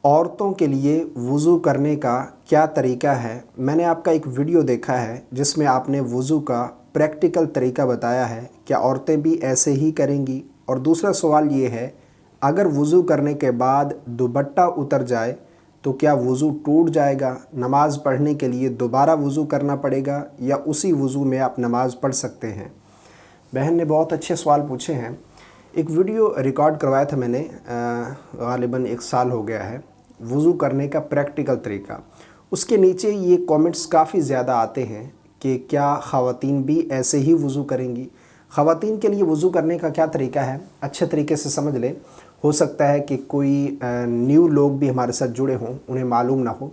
औरतों के लिए वज़ू करने का क्या तरीका है। मैंने आपका एक वीडियो देखा है जिसमें आपने वज़ू का प्रैक्टिकल तरीका बताया है। क्या औरतें भी ऐसे ही करेंगी? और दूसरा सवाल ये है, अगर वज़ू करने के बाद दुपट्टा उतर जाए तो क्या वज़ू टूट जाएगा? नमाज़ पढ़ने के लिए दोबारा वज़ू करना पड़ेगा या उसी वज़ू में आप नमाज़ पढ़ सकते हैं? बहन ने बहुत अच्छे सवाल पूछे हैं। एक वीडियो रिकॉर्ड करवाया था मैंने, ग़ालिबन 1 साल हो गया है, वज़ू करने का प्रैक्टिकल तरीका। उसके नीचे ये कमेंट्स काफ़ी ज़्यादा आते हैं कि क्या ख़वातीन भी ऐसे ही वज़ू करेंगी। ख़वातीन के लिए वज़ू करने का क्या तरीका है, अच्छे तरीके से समझ लें। हो सकता है कि कोई न्यू लोग भी हमारे साथ जुड़े हों, उन्हें मालूम ना हो।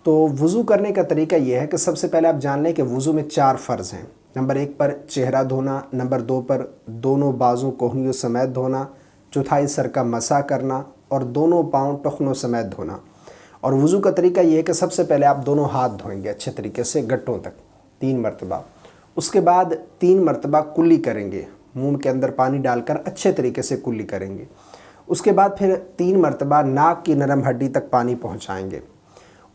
तो वज़ू करने का तरीका ये है कि सबसे पहले आप जान लें कि वज़ू में 4 फ़र्ज़ हैं। नंबर 1 पर चेहरा धोना, नंबर 2 पर दोनों बाजू कोहनियों समेत धोना, चौथाई सर का मसा करना और दोनों पाँव टखनों समेत धोना। और वज़ू का तरीका ये है कि सबसे पहले आप दोनों हाथ धोएंगे अच्छे तरीके से गट्टों तक 3 मरतबा। उसके बाद 3 मरतबा कुल्ली करेंगे, मुंह के अंदर पानी डालकर अच्छे तरीके से कुल्ली करेंगे। उसके बाद फिर 3 मरतबा नाक की नरम हड्डी तक पानी पहुँचाएँगे।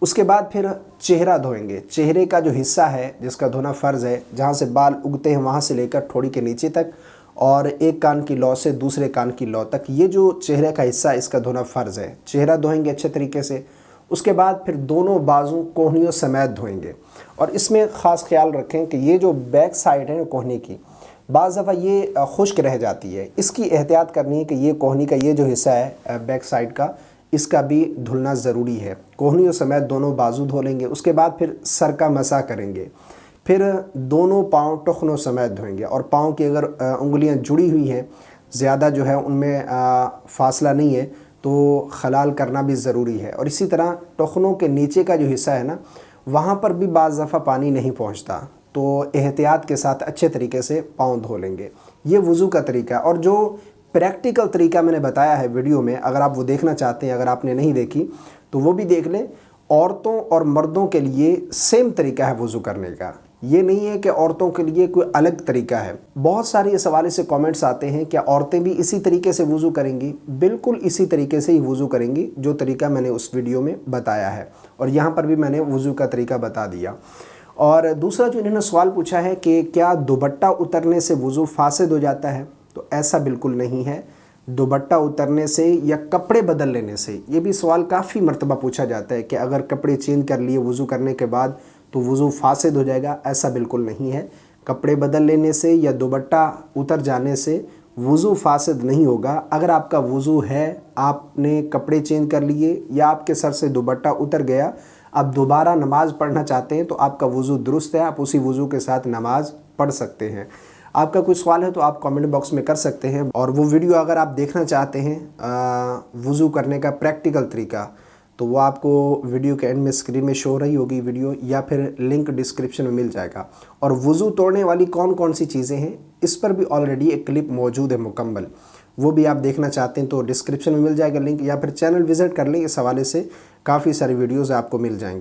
उसके बाद फिर चेहरा धोएंगे। चेहरे का जो हिस्सा है जिसका धोना फ़र्ज़ है, जहाँ से बाल उगते हैं वहाँ से लेकर ठोड़ी के नीचे तक और एक कान की लौ से दूसरे कान की लौ तक, ये जो चेहरे का हिस्सा है इसका धोना फ़र्ज़ है। चेहरा धोएंगे अच्छे तरीके से। उसके बाद फिर दोनों बाजू कोहनियों समेत धोएंगे। और इसमें ख़ास ख्याल रखें कि ये जो बैक साइड है कोहनी की, बाज़ दफ़ा ये खुश्क रह जाती है। इसकी एहतियात करनी है कि ये कोहनी का ये जो हिस्सा है बैक साइड का, इसका भी धुलना ज़रूरी है। कोहनियों समेत दोनों बाजू धो लेंगे। उसके बाद फिर सर का मसा करेंगे। फिर दोनों पाँव टखनों समेत धोएंगे। और पाँव की अगर उंगलियां जुड़ी हुई हैं, ज़्यादा जो है उनमें फ़ासला नहीं है, तो खलाल करना भी ज़रूरी है। और इसी तरह टखनों के नीचे का जो हिस्सा है ना, वहाँ पर भी बाज़ दफ़ा पानी नहीं पहुँचता, तो एहतियात के साथ अच्छे तरीके से पाँव धो लेंगे। ये वज़ू का तरीका। और जो प्रैक्टिकल तरीका मैंने बताया है वीडियो में, अगर आप वो देखना चाहते हैं, अगर आपने नहीं देखी तो वो भी देख लें। औरतों और मर्दों के लिए सेम तरीका है वज़ू करने का। ये नहीं है कि औरतों के लिए कोई अलग तरीका है। बहुत सारे इस हवाले से कमेंट्स आते हैं, क्या औरतें भी इसी तरीके से वज़ू करेंगी? बिल्कुल इसी तरीके से ही वज़ू करेंगी जो तरीका मैंने उस वीडियो में बताया है। और यहाँ पर भी मैंने वज़ू का तरीका बता दिया। और दूसरा जो इन्होंने सवाल पूछा है कि क्या दुपट्टा उतरने से वज़ू फासिद हो जाता है, तो ऐसा बिल्कुल नहीं है। दुपट्टा उतरने से या कपड़े बदल लेने से, ये भी सवाल काफ़ी मरतबा पूछा जाता है कि अगर कपड़े चेंज कर लिए वज़ू करने के बाद तो वज़ू फासिद हो जाएगा। ऐसा बिल्कुल नहीं है। कपड़े बदल लेने से या दुपट्टा उतर जाने से वज़ू फासिद नहीं होगा। अगर आपका वज़ू है, आपने कपड़े चेंज कर लिए या आपके सर से दुपट्टा उतर गया, आप दोबारा नमाज़ पढ़ना चाहते हैं तो आपका वज़ू दुरुस्त है, आप उसी वज़ू के साथ नमाज़ पढ़ सकते हैं। आपका कोई सवाल है तो आप कमेंट बॉक्स में कर सकते हैं। और वो वीडियो अगर आप देखना चाहते हैं वज़ू करने का प्रैक्टिकल तरीका, तो वो आपको वीडियो के एंड में स्क्रीन में शो हो रही होगी वीडियो, या फिर लिंक डिस्क्रिप्शन में मिल जाएगा। और वज़ू तोड़ने वाली कौन कौन सी चीज़ें हैं, इस पर भी ऑलरेडी एक क्लिप मौजूद है मुकम्मल। वो भी आप देखना चाहते हैं तो डिस्क्रिप्शन में मिल जाएगा लिंक, या फिर चैनल विज़िट कर लें। इस हवाले से काफ़ी सारी वीडियोज़ आपको मिल जाएंगी।